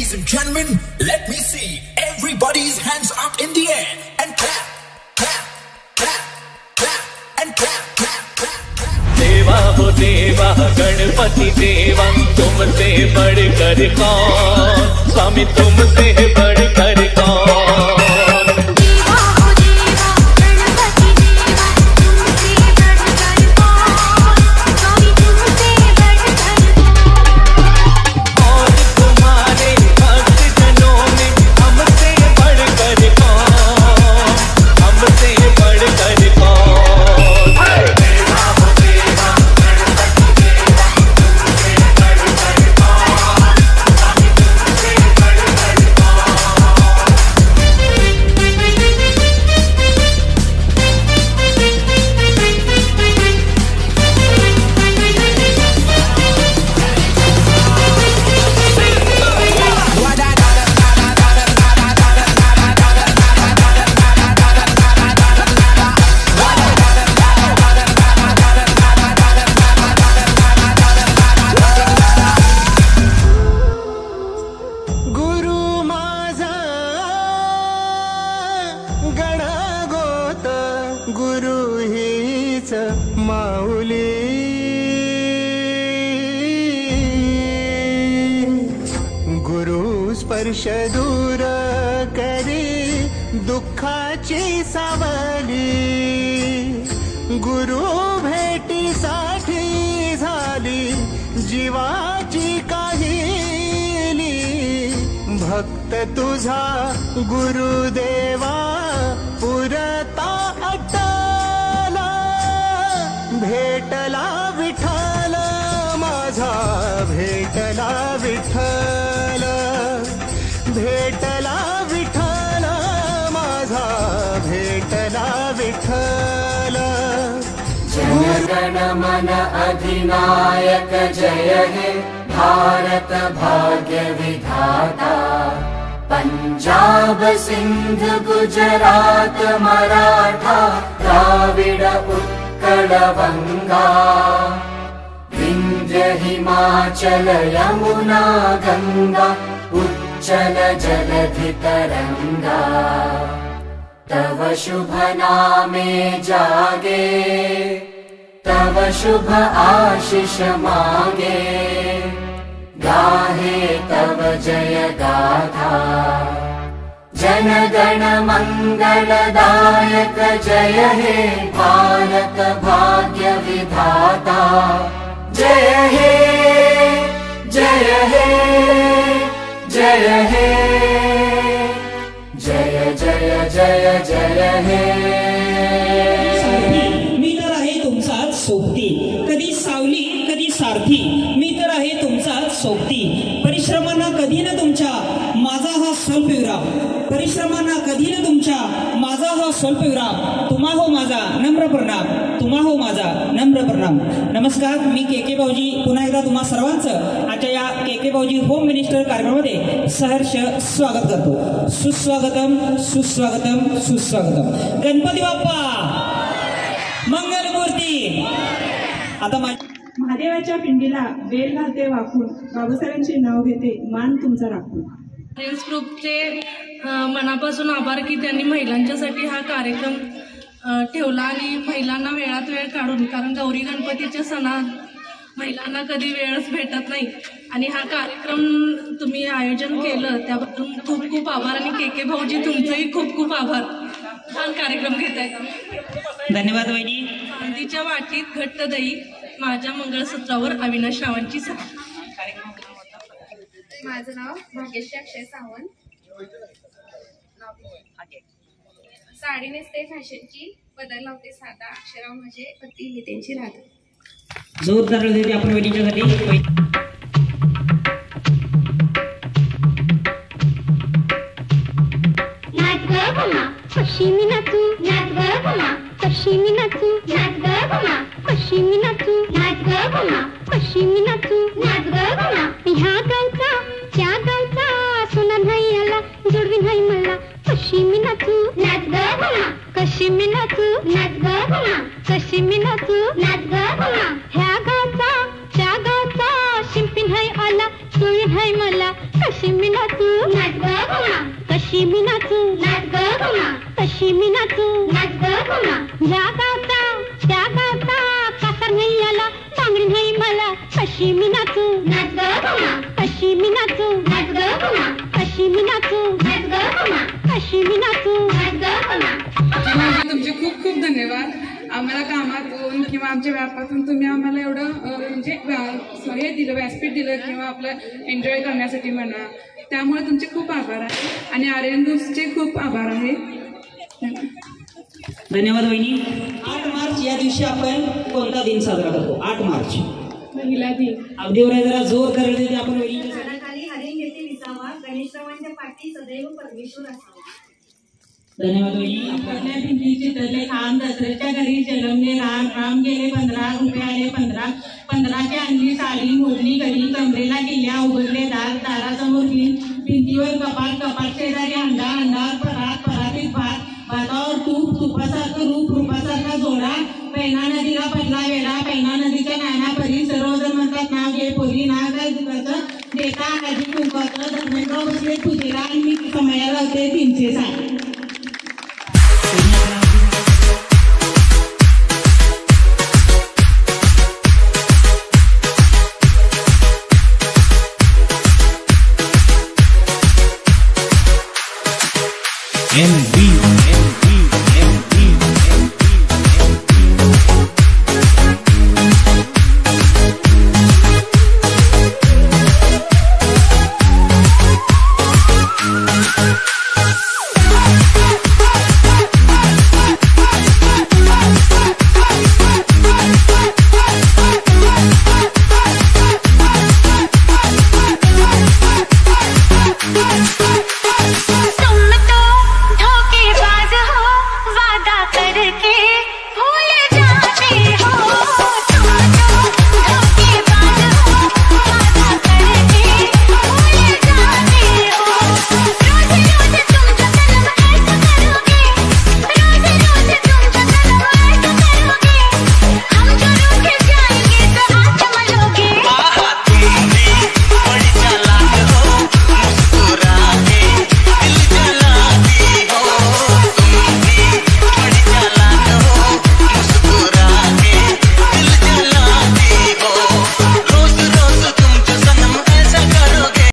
Ladies and gentlemen, let me see everybody's hands up in the air and clap, clap, clap, clap, and clap, clap, clap, clap. देवा हो देवा गणपति देवा, तुमसे बढ़कर कौन, स्वामी तुमसे बढ़कर कौन। गुरु हीच माऊली, गुरु स्पर्श दूर करी दुःखाची सावली, गुरु भेटीसाठी झाली जीवाची काहिली, भक्त तुझा गुरुदेवा पुरता अटला, भेटला विठ्ठल माझा, भेटला विठ्ठल, भेटला विठ्ठल माझा, भेटला विठ्ठल। जन गण मन अधिनायक जय हे भारत भाग्य विधाता, पंजाब सिंध गुजरात मराठा द्राविड उत्कल बंगा, विंध्य हिमाचल यमुना गंगा उच्चल जलधि तरंगा, तव शुभ नामे जागे, तव शुभ आशीष मागे, गाहे तव जय गाथा, जन गण मंगलदायक जय हे भारत भाग्य विधाता, जय हे जय हे जय हे, जय जय जय जय हे। मी तर आहे तुमचाच सोबती, कधी सावली कधी सारथी, मी तर आहे तुमचाच सोबती, परिश्रमांना कधी न तुमच्या माझा हा स्वल्पविराम, परिश्रमांना कधी न तुमच्या माझा हा स्वल्पविराम, तुम्हा हो माझा नम्र प्रणाम, तुम्हा हो माझा नम्र प्रणाम। नमस्कार, मी के भाऊजी पुन्हा एकदा तुम्हा सर्वांचं आजच्या या के भाऊजी होम मिनिस्टर कार्यक्रमामध्ये सहर्ष स्वागत करतो। सुस्वागतम सुस्वागतम सुस्वागतम। गणपती बाप्पा मंगलमूर्ती। आता महादेवाच्या पिंडीला बेल घालते वाकून, बाबासाहेबांचे नाव घेते मान तुमचा राखून। फ्रेंड्स ग्रुपचे मनापासून आभार की त्यांनी महिलांच्यासाठी हा कार्यक्रम ठेवला आणि महिलांना वेळात वेळ काढून, कारण गौरी गणपतीच्या सणात महिलांना कधी वेळच भेटत नाही आणि हा कार्यक्रम तुम्ही आयोजन केलं त्याबद्दल खूप खूप आभार आणि के भाऊजी तुमचेही खूप खूप आभार। छान कार्यक्रम घेताय, धन्यवाद वहिनी। चांदीच्या वाटीत घट्ट दही, माझ्या मंगळसूत्रावर अविनाश रावांची साथ। माझं नाव भाग्यश्री अक्षय सावंत, साडी नेसते फॅशनची, बदल लावते साधा, अक्षराव माझे पती ही त्यांची राधा। जोरदार देते आपण वहिनीच्यासाठी। नाच ग बमा कशी मी नाचू, नाच ग बमा कशी मी नाचू, नाच ग बमा कशी मी नाचू, नाच ग बमा कशी मी नाचू, नाच ग बमा। ह्या गावचा त्या गावचा सोना नाही आला, जोडवी नाही मला, कशी मी नाचू, नाच ग बमा कशी मी नाचू, नाच ग बमा कशी मी नाचू, नाच ग बमा। ह्या गावचा त्या गावचा शिंपी नाही आला, जोडवी नाही मला, कशी कशी मी नाचू नाच ग घुमा कशी मी नाचू नाच ग घुमा कशी मी नाचू नाच ग घुमा ज्या गावचा त्या गावचा कासर नाही आला बांगडी नाही मला कशी मी नाचू नाच ग घुमा कशी मी नाचू नाच ग घुमा कशी मी नाचू नाच ग घुमा कशी मी नाचू नाच ग घुमा तुमचे खूप खूप धन्यवाद. आम्हाला कामातून किंवा आमच्या व्यापातून तुम्ही आम्हाला एवढं म्हणजे हे दिलं व्यासपीठ दिलं किंवा आपलं एन्जॉय करण्यासाठी म्हणा, त्यामुळे तुमचे खूप आभार आहे आणि आर्यन ग्रुपचे खूप आभार आहे. धन्यवाद वहिनी. 8 मार्च या दिवशी आपण कोणता दिन साजरा करतो? 8 मार्च महिला दिन. अगदी बरोबर. जरा जोर करेल देते आपण वहिनीच्या खाली हरिण येथे विसावा गणेशरावांच्या पाठी सदैव परमेश्वर असावा. धन्यवाद वहिनी. आपल्या भिंतीचे चित्रले खान दसऱ्याच्या घरी जन्मले राम गेले 15 रुपये आले 15ची आणली साडी मोजणी घरी कमरेला गेल्या उघडले दारासमोर भिंतीवर कपाट शेजारी अंडावर परातीत भातावर तुपासारखं रूपासारखा जोडा पैना नदीला पडला वेळा पैना नदीच्या नाना परी सर्वजण म्हणतात नाव घे पोरी नाव काय दुखाचं देता आजी कुंकाचं धर्मेंद्र बसले पूजेला आणि मी समयाला होते 300 साडी. NB